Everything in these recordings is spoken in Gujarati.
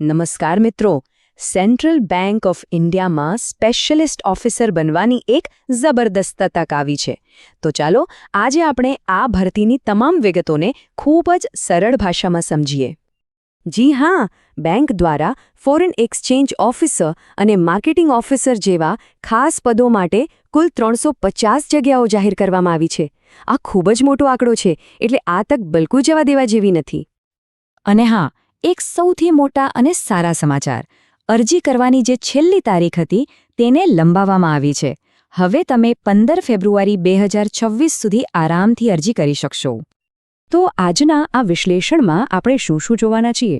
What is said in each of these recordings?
નમસ્કાર મિત્રો. સેન્ટ્રલ બેંક ઓફ ઇન્ડિયામાં સ્પેશિયલિસ્ટ ઓફિસર બનવાની એક જબરદસ્ત તક આવી છે. તો ચાલો આજે આપણે આ ભરતીની તમામ વિગતોને ખૂબ જ સરળ ભાષામાં સમજીએ. જી હા, બેંક દ્વારા ફોરેન એક્સચેન્જ ઓફિસર અને માર્કેટિંગ ઓફિસર જેવા ખાસ પદો માટે કુલ 350 જગ્યાઓ જાહેર કરવામાં આવી છે. આ ખૂબ જ મોટો આંકડો છે, એટલે આ તક બિલકુલ જવા દેવા જેવી નથી. અને હા, એક સૌથી મોટા અને સારા સમાચાર. અરજી કરવાની જે છેલ્લી તારીખ હતી તેને લંબાવવામાં આવી છે. હવે તમે 15 ફેબ્રુઆરી 2026 સુધી આરામથી અરજી કરી શકશો. તો આજના આ વિશ્લેષણમાં આપણે શું જોવાના છીએ?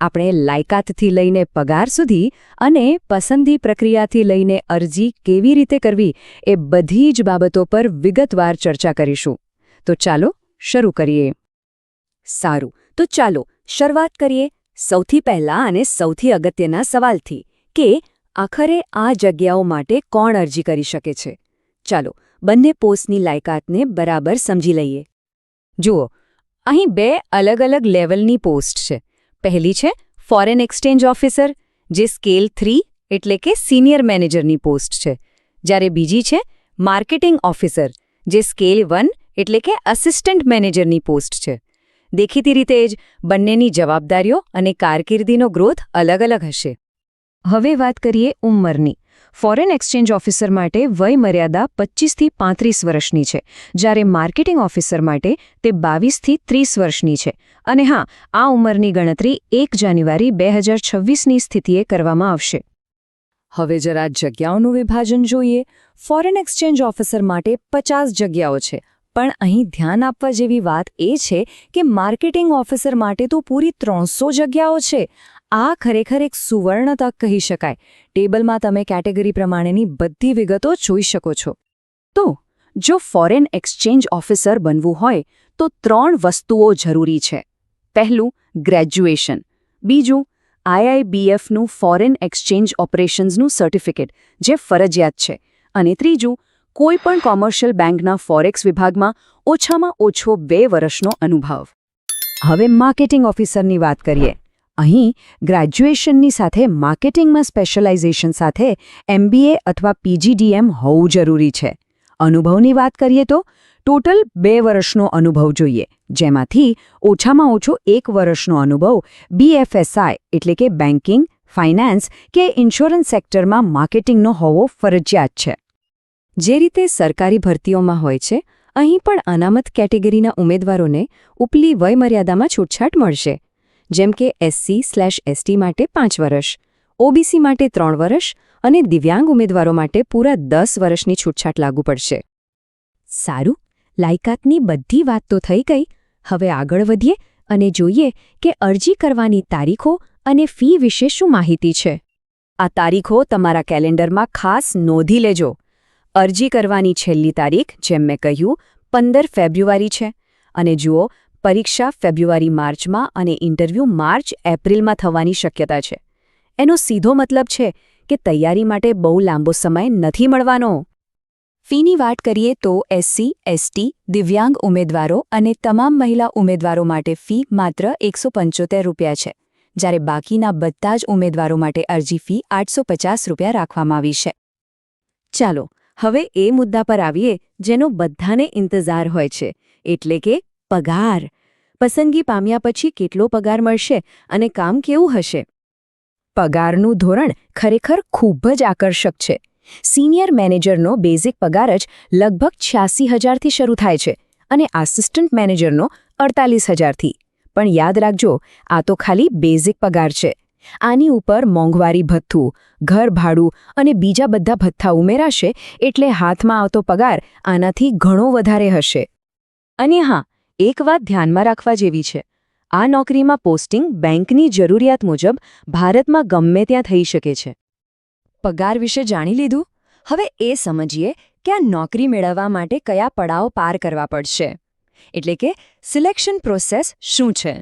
આપણે લાયકાતથી લઈને પગાર સુધી અને પસંદગી પ્રક્રિયાથી લઈને અરજી કેવી રીતે કરવી એ બધી જ બાબતો પર વિગતવાર ચર્ચા કરીશું. તો ચાલો શરૂ કરીએ. સારું, તો ચાલો શરૂઆત કરીએ સૌથી પહેલા અને સૌથી અગત્યના સવાલથી કે આખરે આ જગ્યાઓ માટે કોણ અરજી કરી શકે છે. ચાલો બંને પોસ્ટની લાયકાતને બરાબર સમજી લઈએ. જુઓ, અહીં બે અલગ અલગ લેવલની પોસ્ટ છે. પહેલી છે ફોરેન એક્સચેન્જ ઓફિસર, જે સ્કેલ 3 એટલે કે સિનિયર મેનેજરની પોસ્ટ છે, જ્યારે બીજી છે માર્કેટિંગ ઓફિસર, જે સ્કેલ 1 એટલે કે અસિસ્ટન્ટ મેનેજરની પોસ્ટ છે. દેખીતી રીતે જ બંનેની જવાબદારીઓ અને કારકિર્દીનો ગ્રોથ અલગ અલગ હશે. હવે વાત કરીએ ઉંમરની. ફોરેન એક્સચેન્જ ઓફિસર માટે વય મર્યાદા 25 થી 35 વર્ષની છે, જ્યારે માર્કેટિંગ ઓફિસર માટે તે 22 થી 30 વર્ષની છે. અને હા, આ ઉંમરની ગણતરી 1 જાન્યુઆરી 2026ની સ્થિતિએ કરવામાં આવશે. હવે જરા જગ્યાઓનું વિભાજન જોઈએ. ફોરેન એક્સચેન્જ ઓફિસર માટે 50 જગ્યાઓ છે. પણ અહીં ધ્યાન આપવા જેવી વાત એ છે કે માર્કેટિંગ ઓફિસર માટે તો પૂરી 300 જગ્યાઓ છે. આ ખરેખર એક સુવર્ણ તક કહી શકાય. ટેબલમાં તમે કેટેગરી પ્રમાણેની બધી વિગતો જોઈ શકો છો. તો જો ફોરેન એક્સચેન્જ ઓફિસર બનવું હોય તો 3 વસ્તુઓ જરૂરી છે. પહેલું, ગ્રેજ્યુએશન. બીજું, IIBFનું ફોરેન એક્સચેન્જ ઓપરેશન્સનું સર્ટિફિકેટ, જે ફરજિયાત છે. અને ત્રીજું, કોઈપણ કોમર્શિયલ બેંકના ફોરેક્સ વિભાગમાં ઓછામાં ઓછો 2 વર્ષનો અનુભવ. હવે માર્કેટિંગ ઓફિસરની વાત કરીએ. અહીં ગ્રેજ્યુએશનની સાથે માર્કેટિંગમાં સ્પેશિયલાઇઝેશન સાથે MBA અથવા PGDM હોવું જરૂરી છે. અનુભવની વાત કરીએ તો ટોટલ 2 વર્ષનો અનુભવ જોઈએ, જેમાંથી ઓછામાં ઓછો 1 વર્ષનો અનુભવ BFSI એટલે કે બેન્કિંગ, ફાઇનાન્સ કે ઇન્સ્યોરન્સ સેક્ટરમાં માર્કેટિંગનો હોવો ફરજિયાત છે. જે રીતે સરકારી ભરતીઓમાં હોય છે, અહીં પણ અનામત કેટેગરીના ઉમેદવારોને ઉપલી વયમર્યાદામાં છૂટછાટ મળશે. જેમ કે SC/ST માટે 5 વર્ષ, OBC માટે 3 વર્ષ અને દિવ્યાંગ ઉમેદવારો માટે પૂરા 10 વર્ષની છૂટછાટ લાગુ પડશે. સારું, લાયકાતની બધી વાત તો થઈ ગઈ. હવે આગળ વધીએ અને જોઈએ કે અરજી કરવાની તારીખો અને ફી વિશે શું માહિતી છે. આ તારીખો તમારા કેલેન્ડરમાં ખાસ નોંધી લેજો. અરજી કરવાની છેલ્લી તારીખ, જેમ મેં કહ્યું, 15 ફેબ્રુઆરી છે. અને જુઓ, પરીક્ષા ફેબ્રુઆરી-માર્ચમાં અને ઇન્ટરવ્યૂ માર્ચ-એપ્રિલમાં થવાની શક્યતા છે. એનો સીધો મતલબ છે કે તૈયારી માટે બહુ લાંબો સમય નથી મળવાનો. ફીની વાત કરીએ તો SC, ST, દિવ્યાંગ ઉમેદવારો અને તમામ મહિલા ઉમેદવારો માટે ફી માત્ર ₹175 છે, જ્યારે બાકીના બધા જ ઉમેદવારો માટે અરજી ફી ₹850 રાખવામાં આવી છે. ચાલો હવે એ મુદ્દા પર આવીએ જેનો બધાને ઇંતજાર હોય છે, એટલે કે પગાર. પસંદગી પામ્યા પછી કેટલો પગાર મળશે અને કામ કેવું હશે? પગારનું ધોરણ ખરેખર ખૂબ જ આકર્ષક છે. સિનિયર મેનેજરનો બેઝિક પગાર જ લગભગ 86,000થી શરૂ થાય છે અને આસિસ્ટન્ટ મેનેજરનો 48,000થી. પણ યાદ રાખજો, આ તો ખાલી બેઝિક પગાર છે. આની ઉપર મોંઘવારી ભથ્થું, ઘર ભાડું અને બીજા બધા ભથ્થા ઉમેરાશે, એટલે હાથમાં આવતો પગાર આનાથી ઘણો વધારે હશે. અને હા, એક વાત ધ્યાનમાં રાખવા જેવી છે. આ નોકરીમાં પોસ્ટિંગ બેંકની જરૂરિયાત મુજબ ભારતમાં ગમે ત્યાં થઈ શકે છે. પગાર વિશે જાણી લીધું. હવે એ સમજીએ કે આ નોકરી મેળવવા માટે કયા પડાવ પાર કરવા પડશે. એટલે કે સિલેક્શન પ્રોસેસ શું છે.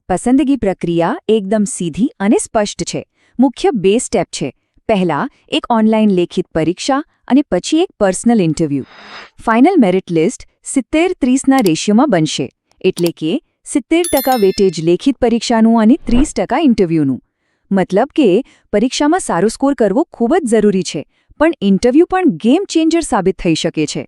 પસંદગી પ્રક્રિયા એકદમ સીધી અને સ્પષ્ટ છે. મુખ્ય 2 સ્ટેપ છે. પહેલા એક ઓનલાઈન લેખિત પરીક્ષા અને પછી એક personal interview. Final merit list 70-30ના રેશિયોમાં બનશે, એટલે કે 70% વેટેજ લેખિત પરીક્ષાનું અને 30% ઇન્ટરવ્યૂનું. મતલબ કે પરીક્ષામાં સારો સ્કોર કરવો ખૂબ જ જરૂરી છે, પણ ઇન્ટરવ્યૂ પણ ગેમ ચેન્જર સાબિત થઈ શકે છે.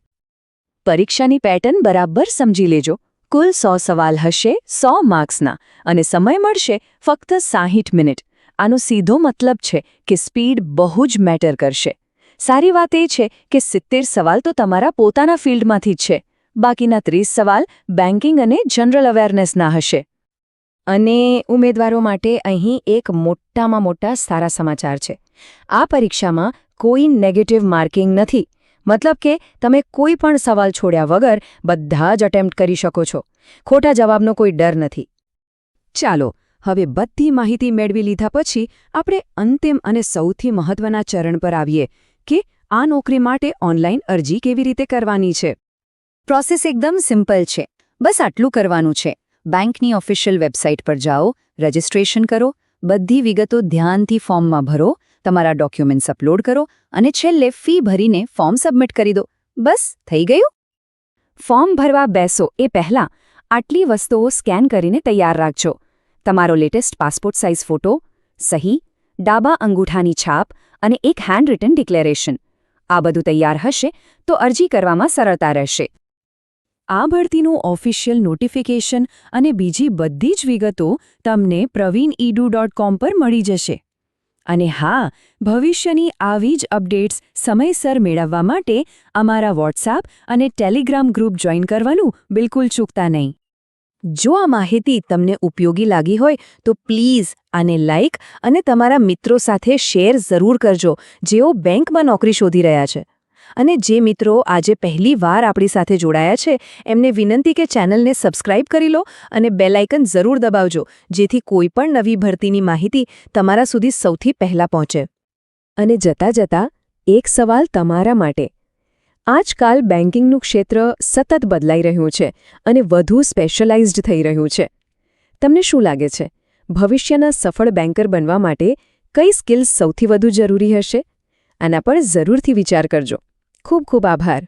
પરીક્ષાની પેટર્ન બરાબર સમજી લેજો. કુલ 100 સવાલ હશે 100 માર્ક્સના અને સમય મળશે ફક્ત 60 મિનિટ. આનો સીધો મતલબ છે કે સ્પીડ બહુ જ મેટર કરશે. સારી વાત એ છે કે 70 સવાલ તો તમારા પોતાના ફિલ્ડમાંથી જ છે. બાકીના 30 સવાલ બેન્કિંગ અને જનરલ અવેરનેસના હશે. અને ઉમેદવારો માટે અહીં એક મોટામાં મોટા સારા સમાચાર છે. આ પરીક્ષામાં કોઈ નેગેટિવ માર્કિંગ નથી. મતલબ કે તમે કોઈ પણ સવાલ છોડ્યા વગર બધા જ અટેમ્પ્ટ કરી શકો છો. ખોટા જવાબનો કોઈ ડર નથી. ચાલો, હવે બધી માહિતી મેળવી લીધા પછી આપણે અંતિમ અને સૌથી મહત્વના ચરણ પર આવીએ કે આ નોકરી માટે ઓનલાઈન અરજી કેવી રીતે કરવાની છે. પ્રોસેસ એકદમ સિમ્પલ છે. બસ આટલું કરવાનું છે. બેંકની ઓફિશિયલ વેબસાઇટ પર જાઓ, રજિસ્ટ્રેશન કરો, બધી વિગતો ધ્યાનથી ફોર્મમાં ભરો, તમારા ડોક્યુમેન્ટ્સ અપલોડ કરો અને છેલ્લે ફી ભરીને ફોર્મ સબમિટ કરી દો. બસ થઈ ગયું. ફોર્મ ભરવા બેસો એ પહેલાં આટલી વસ્તુઓ સ્કેન કરીને તૈયાર રાખજો. તમારો લેટેસ્ટ પાસપોર્ટ સાઇઝ ફોટો, સહી, ડાબા અંગૂઠાની છાપ અને એક હેન્ડ રિટન ડિક્લેરેશન. આ બધું તૈયાર હશે તો અરજી કરવામાં સરળતા રહેશે. આ ભરતીનું ઓફિશિયલ નોટિફિકેશન અને બીજી બધી જ વિગતો તમને praveenedu.com પર મળી જશે. અને હા, ભવિષ્યની આવી જ અપડેટ્સ સમયસર મેળવવા માટે અમારા વોટ્સએપ અને ટેલિગ્રામ ગ્રુપ જોઈન કરવાનું બિલકુલ ચૂકતા નહીં. જો આ માહિતી તમને ઉપયોગી લાગી હોય તો પ્લીઝ આને લાઇક અને તમારા મિત્રો સાથે શેર જરૂર કરજો જેઓ બેંકમાં નોકરી શોધી રહ્યા છે. અને જે મિત્રો આજે પહેલી વાર આપણી સાથે જોડાયા છે એમને વિનંતી કે ચેનલને સબસ્ક્રાઇબ કરી લો અને બેલ આઇકન જરૂર દબાવજો જેથી કોઈ પણ નવી ભરતીની માહિતી તમારા સુધી સૌથી પહેલાં પહોંચે. અને જતાં જતાં એક સવાલ તમારા માટે. આજકાલ બેન્કિંગનું ક્ષેત્ર સતત બદલાઈ રહ્યું છે અને વધુ સ્પેશિયલાઇઝ્ડ થઈ રહ્યું છે. તમને શું લાગે છે, ભવિષ્યના સફળ બેન્કર બનવા માટે કઈ સ્કિલ્સ સૌથી વધુ જરૂરી હશે? આના પર જરૂરથી વિચાર કરજો. ખૂબ ખૂબ આભાર.